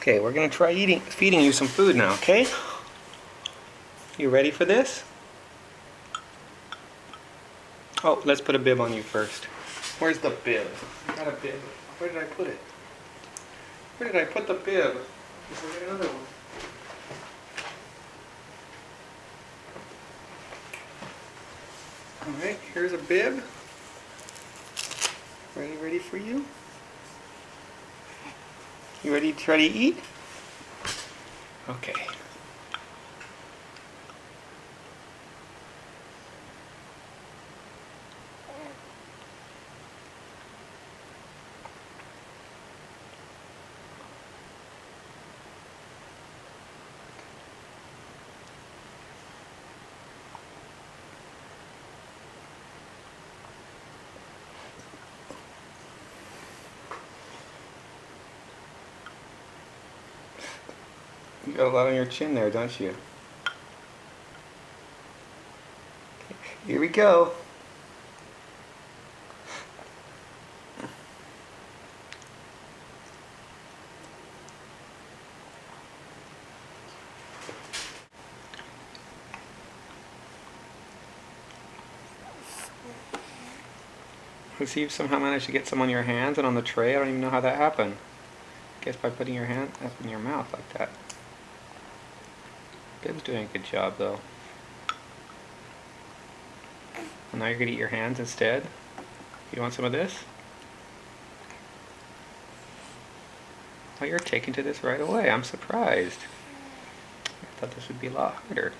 Okay, we're gonna try feeding you some food now, okay? You ready for this? Oh, let's put a bib on you first. Where's the bib? I got a bib. Where did I put it? Where did I put the bib? Is there another one? Alright, here's a bib. Ready for you? You ready to try to eat? Okay. You got a lot on your chin there, don't you? Here we go. Let's see if somehow managed to get some on your hands and on the tray. I don't even know how that happened. Guess by putting your hand up in your mouth like that. Bib's doing a good job though. And now you're gonna eat your hands instead. You want some of this? Oh, you're taking to this right away. I'm surprised. I thought this would be a lot harder.